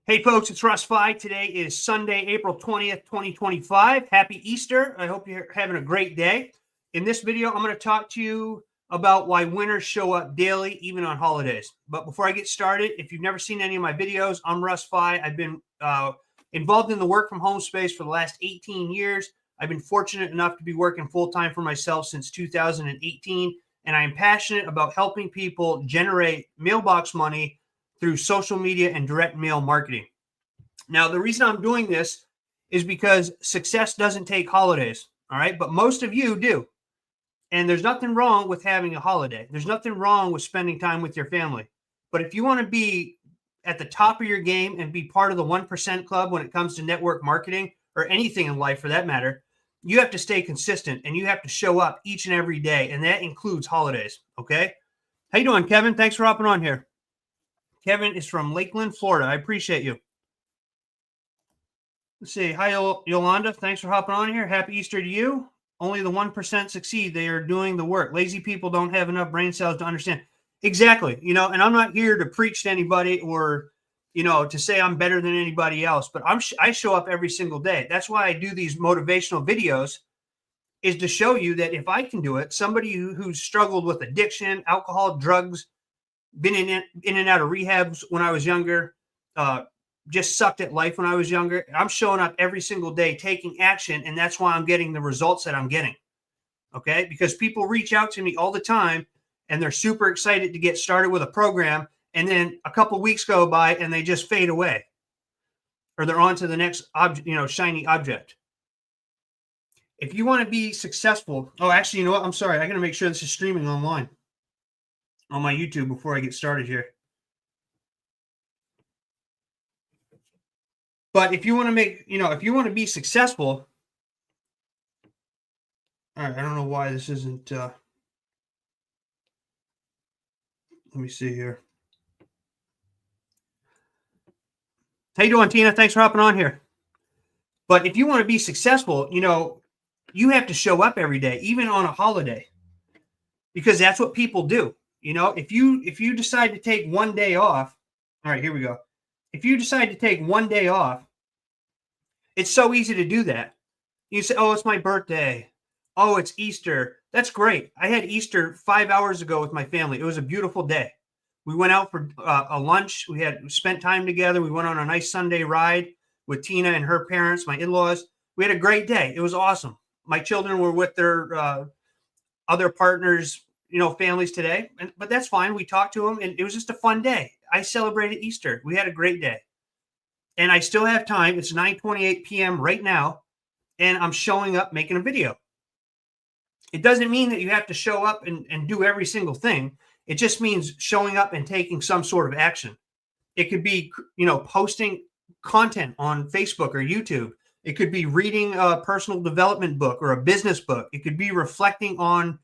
Hey folks, it's Russ. Today is Sunday, April 20th, 2025. Happy Easter. I hope you're having a great day. In this video, I'm going to talk to you about why winners show up daily, even on holidays. But before I get started, if you've never seen any of my videos, I'm Russ. I've been involved in the work from home space for the last 18 years. I've been fortunate enough to be working full-time for myself since 2018, and I am passionate about helping people generate mailbox money through social media and direct mail marketing. Now, the reason I'm doing this is because success doesn't take holidays, all right? But most of you do. And there's nothing wrong with having a holiday. There's nothing wrong with spending time with your family. But if you want to be at the top of your game and be part of the 1% club when it comes to network marketing or anything in life for that matter, you have to stay consistent and you have to show up each and every day. And that includes holidays, okay? How you doing, Kevin? Thanks for hopping on here. Kevin is from Lakeland, Florida. I appreciate you. Let's see. Hi, Yolanda. Thanks for hopping on here. Happy Easter to you. Only the 1% succeed. They are doing the work. Lazy people don't have enough brain cells to understand. Exactly. And I'm not here to preach to anybody or, to say I'm better than anybody else, but I show up every single day. That's why I do these motivational videos, is to show you that if I can do it, somebody who's struggled with addiction, alcohol, drugs, been in and out of rehabs when I was younger, just sucked at life when I was younger. I'm showing up every single day, taking action, and that's why I'm getting the results that I'm getting, okay? Because people reach out to me all the time, and they're super excited to get started with a program, and then a couple weeks go by, and they just fade away, or they're on to the next object, shiny object. If you want to be successful, actually, you know what? I'm sorry. I got to make sure this is streaming online on my YouTube before I get started here. But if you want to if you want to be successful, all right, I don't know why this isn't, let me see here. How you doing, Tina? Thanks for hopping on here. But if you want to be successful, you have to show up every day, even on a holiday, because that's what people do. If you decide to take one day off, all right, here we go. If you decide to take one day off, it's so easy to do that. You say, oh, it's my birthday. Oh, it's Easter. That's great. I had Easter 5 hours ago with my family. It was a beautiful day. We went out for a lunch. We spent time together. We went on a nice Sunday ride with Tina and her parents, my in-laws. We had a great day. It was awesome. My children were with their other partners, families today, but that's fine. We talked to them, and it was just a fun day. I celebrated Easter. We had a great day, and I still have time. It's 9:28 p.m. right now, and I'm showing up making a video. It doesn't mean that you have to show up and do every single thing. It just means showing up and taking some sort of action. It could be, posting content on Facebook or YouTube. It could be reading a personal development book or a business book. It could be reflecting on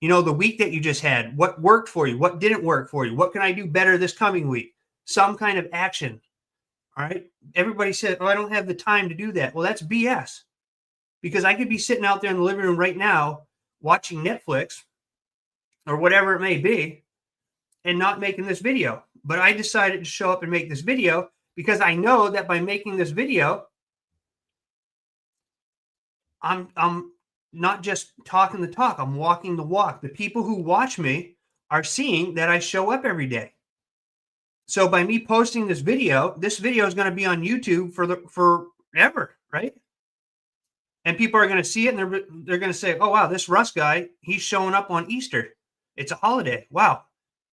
the week that you just had, what worked for you, what didn't work for you, what can I do better this coming week? Some kind of action. All right. Everybody said, oh, I don't have the time to do that. Well, that's BS, because I could be sitting out there in the living room right now watching Netflix or whatever it may be and not making this video. But I decided to show up and make this video because I know that by making this video, I'm not just talking the talk, I'm walking the walk. The people who watch me are seeing that I show up every day. So by me posting this video is going to be on YouTube forever, right? And people are going to see it, and they're going to say, oh, wow, this Russ guy, he's showing up on Easter. It's a holiday. Wow,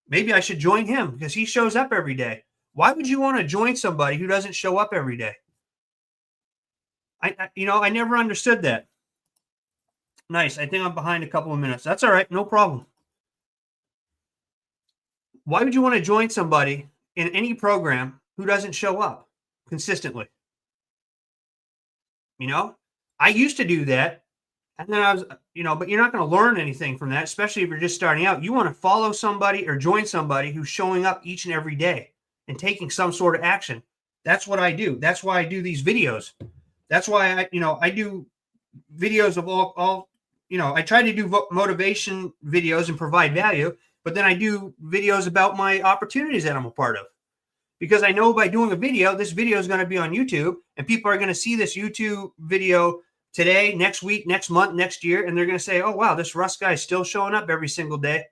maybe I should join him because he shows up every day. Why would you want to join somebody who doesn't show up every day? I never understood that. Nice. I think I'm behind a couple of minutes. That's all right. No problem. Why would you want to join somebody in any program who doesn't show up consistently? I used to do that. And then I was, but you're not going to learn anything from that, especially if you're just starting out. You want to follow somebody or join somebody who's showing up each and every day and taking some sort of action. That's what I do. That's why I do these videos. That's why I do videos of all, I try to do motivation videos and provide value, but then I do videos about my opportunities that I'm a part of, because I know by doing a video, this video is going to be on YouTube, and people are going to see this YouTube video today, next week, next month, next year, and they're going to say, oh, wow, this Russ guy is still showing up every single day.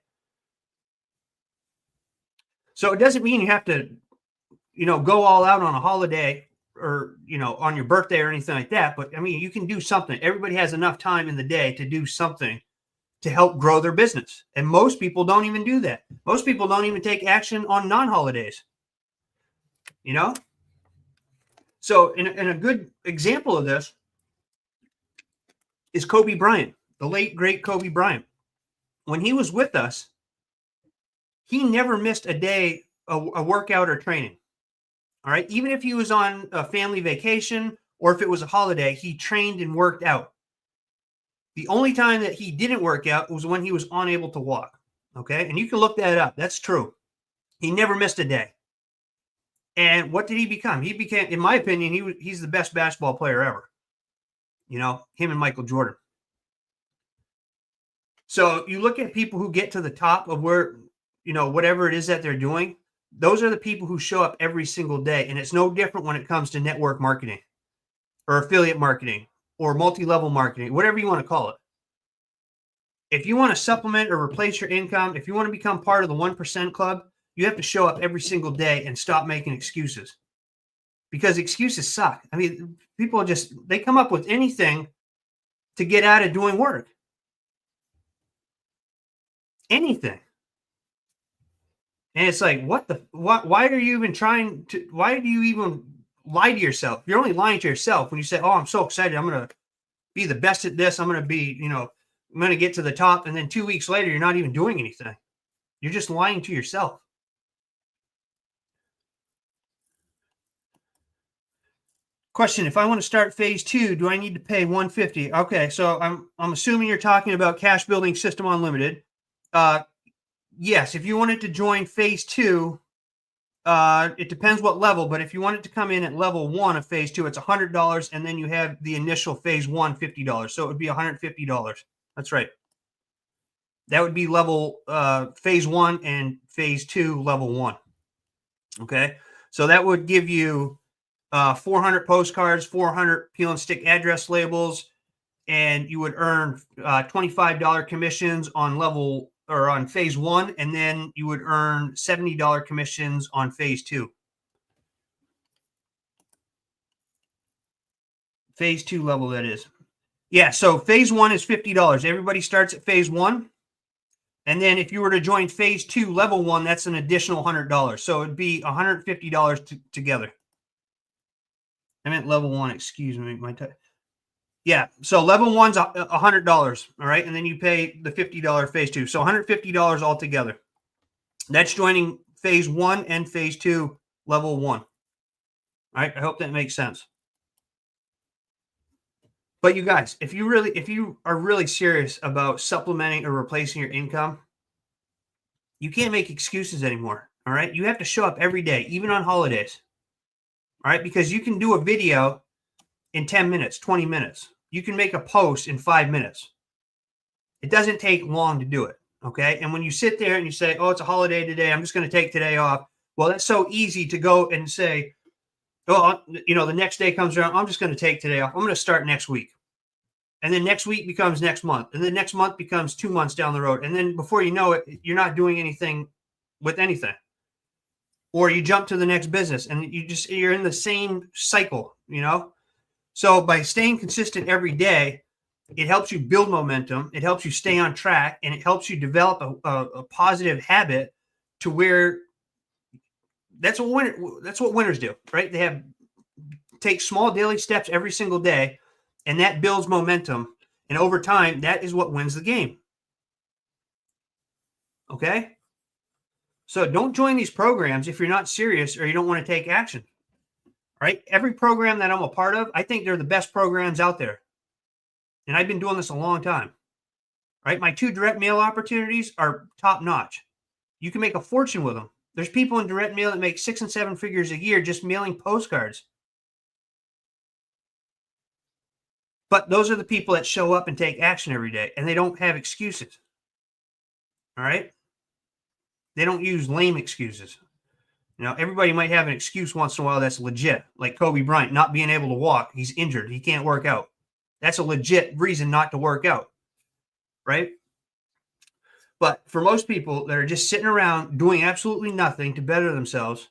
So it doesn't mean you have to, go all out on a holiday or, on your birthday or anything like that. But I mean, you can do something. Everybody has enough time in the day to do something to help grow their business. And most people don't even do that. Most people don't even take action on non-holidays, So in a good example of this is Kobe Bryant, the late, great Kobe Bryant. When he was with us, he never missed a day, a workout or training. All right. Even if he was on a family vacation or if it was a holiday, he trained and worked out. The only time that he didn't work out was when he was unable to walk. Okay. And you can look that up. That's true. He never missed a day. And what did he become? He became, in my opinion, he's the best basketball player ever. Him and Michael Jordan. So you look at people who get to the top of where, whatever it is that they're doing. Those are the people who show up every single day. And it's no different when it comes to network marketing or affiliate marketing or multi-level marketing, whatever you want to call it. If you want to supplement or replace your income, if you want to become part of the 1% club, you have to show up every single day and stop making excuses, because excuses suck. I mean, people they come up with anything to get out of doing work. Anything. And it's like, why are you even why do you even lie to yourself? You're only lying to yourself when you say, oh, I'm so excited. I'm going to be the best at this. I'm going to be, I'm going to get to the top. And then 2 weeks later, you're not even doing anything. You're just lying to yourself. Question: if I want to start phase 2, do I need to pay $150? Okay, so I'm assuming you're talking about Cash Building System Unlimited. Yes, if you wanted to join phase 2, it depends what level, but if you wanted to come in at level 1 of phase 2, it's $100, and then you have the initial phase 1 $50. So it would be $150. That's right. That would be level phase 1 and phase 2 level 1. Okay, so that would give you 400 postcards, 400 peel and stick address labels, and you would earn $25 commissions on level or on phase 1, and then you would earn $70 commissions on phase 2. Phase 2 level, that is. Yeah, so phase 1 is $50. Everybody starts at phase 1. And then if you were to join phase 2 level 1, that's an additional $100. So it'd be $150 together. I meant level 1, excuse me. Yeah, so level 1's $100, all right? And then you pay the $50 phase 2. So $150 altogether. That's joining phase 1 and phase 2 level 1. All right, I hope that makes sense. But you guys, if you are really serious about supplementing or replacing your income, you can't make excuses anymore, all right? You have to show up every day, even on holidays, all right? Because you can do a video in 10 minutes, 20 minutes. You can make a post in 5 minutes. It doesn't take long to do it, okay? And when you sit there and you say, oh, it's a holiday today, I'm just going to take today off. Well, that's so easy to go and say, oh, the next day comes around, I'm just going to take today off. I'm going to start next week. And then next week becomes next month. And then next month becomes 2 months down the road. And then before you know it, you're not doing anything with anything. Or you jump to the next business and you're in the same cycle, So by staying consistent every day, it helps you build momentum. It helps you stay on track, and it helps you develop a positive habit to where that's what winners do, right? They take small daily steps every single day, and that builds momentum. And over time, that is what wins the game. Okay? So don't join these programs if you're not serious or you don't want to take action. Right? Every program that I'm a part of, I think they're the best programs out there. And I've been doing this a long time. Right? My 2 direct mail opportunities are top notch. You can make a fortune with them. There's people in direct mail that make 6 and 7 figures a year just mailing postcards. But those are the people that show up and take action every day, and they don't have excuses. All right? They don't use lame excuses. You know, everybody might have an excuse once in a while that's legit, like Kobe Bryant not being able to walk. He's injured. He can't work out. That's a legit reason not to work out, right? But for most people that are just sitting around doing absolutely nothing to better themselves,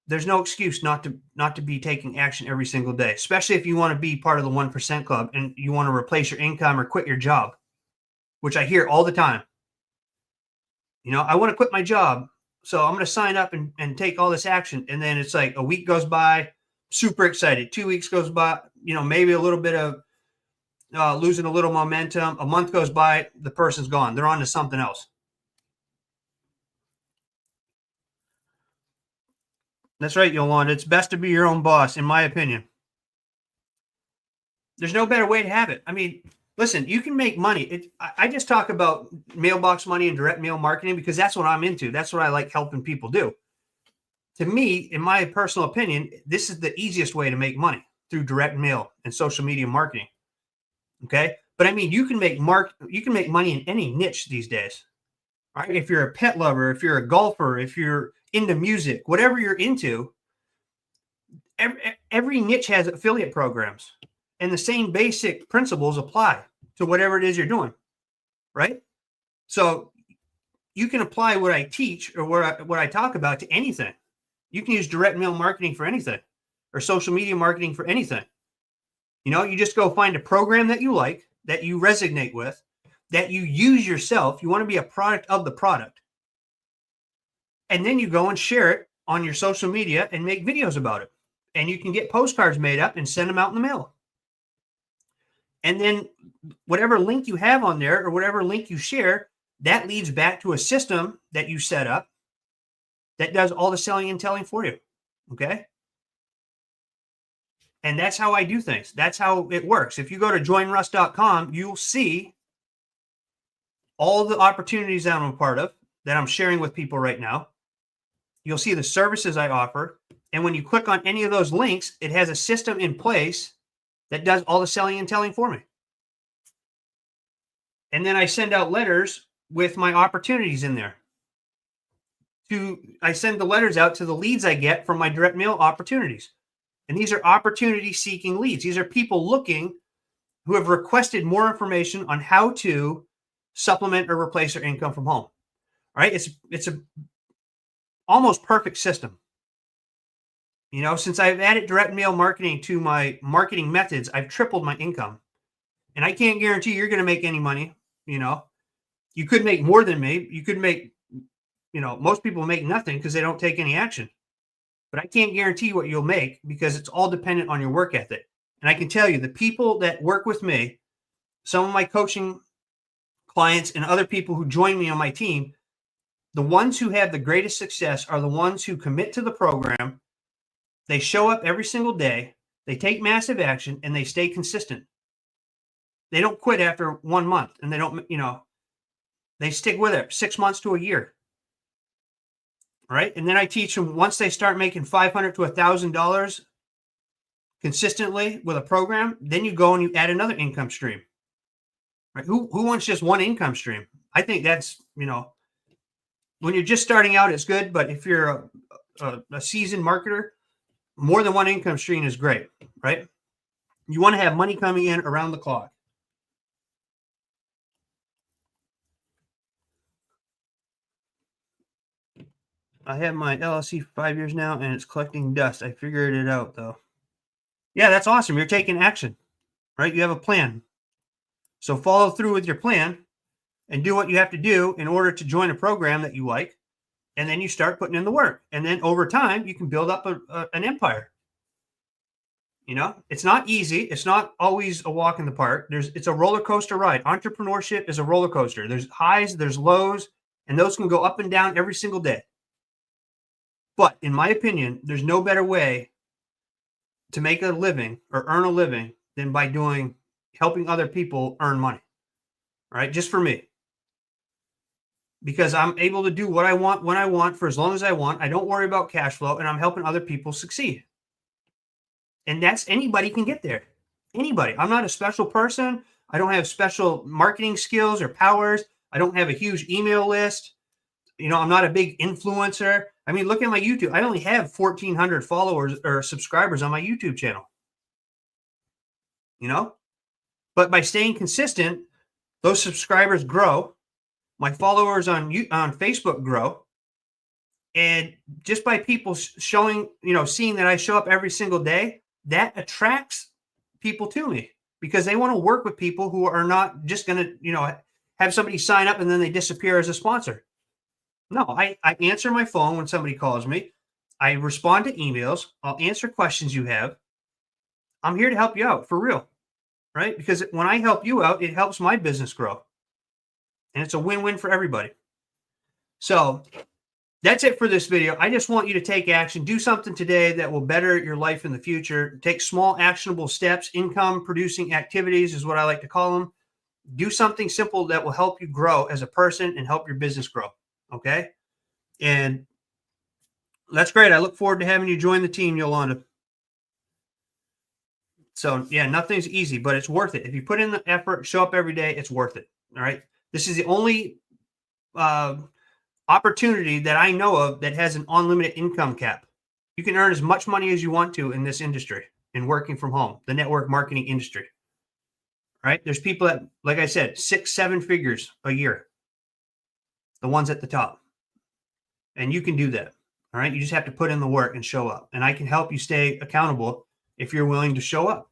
there's no excuse not to be taking action every single day, especially if you want to be part of the 1% club and you want to replace your income or quit your job, which I hear all the time. You know, I want to quit my job, so I'm going to sign up and take all this action. And then it's like a week goes by, super excited. 2 weeks goes by, you know, maybe a little bit of losing a little momentum. A month goes by, the person's gone. They're on to something else. That's right, Yolanda. It's best to be your own boss, in my opinion. There's no better way to have it. I mean, listen, you can make money. I just talk about mailbox money and direct mail marketing because that's what I'm into. That's what I like helping people do. To me, in my personal opinion, this is the easiest way to make money through direct mail and social media marketing. Okay. But I mean, you can make money in any niche these days. Right? If you're a pet lover, if you're a golfer, if you're into music, whatever you're into, every niche has affiliate programs, and the same basic principles apply to whatever it is you're doing, right? So you can apply what I teach or what I talk about to anything. You can use direct mail marketing for anything or social media marketing for anything. You know, you just go find a program that you like, that you resonate with, that you use yourself. You want to be a product of the product. And then you go and share it on your social media and make videos about it. And you can get postcards made up and send them out in the mail. And then whatever link you have on there or whatever link you share, that leads back to a system that you set up that does all the selling and telling for you. Okay. And that's how I do things. That's how it works. If you go to joinruss.com, you'll see all the opportunities that I'm a part of, that I'm sharing with people right now. You'll see the services I offer. And when you click on any of those links, it has a system in place that does all the selling and telling for me. And then I send out letters with my opportunities in there. I send the letters out to the leads I get from my direct mail opportunities. And these are opportunity-seeking leads. These are people looking who have requested more information on how to supplement or replace their income from home. All right, it's a almost perfect system. You know, since I've added direct mail marketing to my marketing methods, I've tripled my income. And I can't guarantee you're going to make any money. You know, you could make more than me. You could make, you know, most people make nothing because they don't take any action. But I can't guarantee what you'll make because it's all dependent on your work ethic. And I can tell you, the people that work with me, some of my coaching clients and other people who join me on my team, the ones who have the greatest success are the ones who commit to the program. They show up every single day. They take massive action and they stay consistent. They don't quit after 1 month and they don't, you know, they stick with it 6 months to a year. Right. And then I teach them once they start making $500 to $1,000 consistently with a program, then you go and you add another income stream. Right. Who wants just one income stream? I think that's, you know, when you're just starting out, it's good. But if you're a seasoned marketer, more than one income stream is great. Right. You want to have money coming in around the clock. I have my LLC for 5 years now, and it's collecting dust. I figured it out, though. Yeah, that's awesome. You're taking action, right? You have a plan. So follow through with your plan and do what you have to do in order to join a program that you like. And then you start putting in the work. And then over time, you can build up an empire. You know, it's not easy. It's not always a walk in the park. It's a roller coaster ride. Entrepreneurship is a roller coaster. There's highs, there's lows, and those can go up and down every single day. But in my opinion, there's no better way to make a living or earn a living than by helping other people earn money. All right. Just for me. Because I'm able to do what I want when I want for as long as I want. I don't worry about cash flow and I'm helping other people succeed. And that's anybody can get there. Anybody. I'm not a special person. I don't have special marketing skills or powers. I don't have a huge email list. You know, I'm not a big influencer. I mean, look at my YouTube. I only have 1,400 followers or subscribers on my YouTube channel. You know, but by staying consistent, those subscribers grow. My followers on Facebook grow. And just by people showing, seeing that I show up every single day, that attracts people to me because they want to work with people who are not just going to, have somebody sign up and then they disappear as a sponsor. No, I answer my phone when somebody calls me. I respond to emails. I'll answer questions you have. I'm here to help you out for real, right? Because when I help you out, it helps my business grow. And it's a win-win for everybody. So that's it for this video. I just want you to take action. Do something today that will better your life in the future. Take small, actionable steps. Income-producing activities is what I like to call them. Do something simple that will help you grow as a person and help your business grow. Okay? And that's great. I look forward to having you join the team, Yolanda. So, yeah, nothing's easy, but it's worth it. If you put in the effort, show up every day, it's worth it. All right? This is the only opportunity that I know of that has an unlimited income cap. You can earn as much money as you want to in this industry, in working from home, the network marketing industry. Right? There's people that, like I said, 6-7 figures a year. The ones at the top. And you can do that. All right? You just have to put in the work and show up. And I can help you stay accountable if you're willing to show up.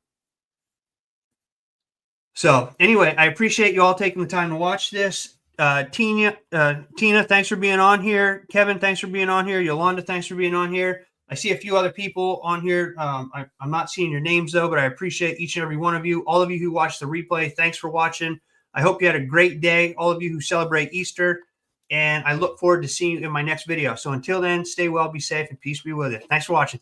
So anyway, I appreciate you all taking the time to watch this. Tina, thanks for being on here. Kevin, thanks for being on here. Yolanda, thanks for being on here. I see a few other people on here. I'm not seeing your names though, but I appreciate each and every one of you. All of you who watched the replay, thanks for watching. I hope you had a great day. All of you who celebrate Easter, and I look forward to seeing you in my next video. So until then, stay well, be safe, and peace be with you. Thanks for watching.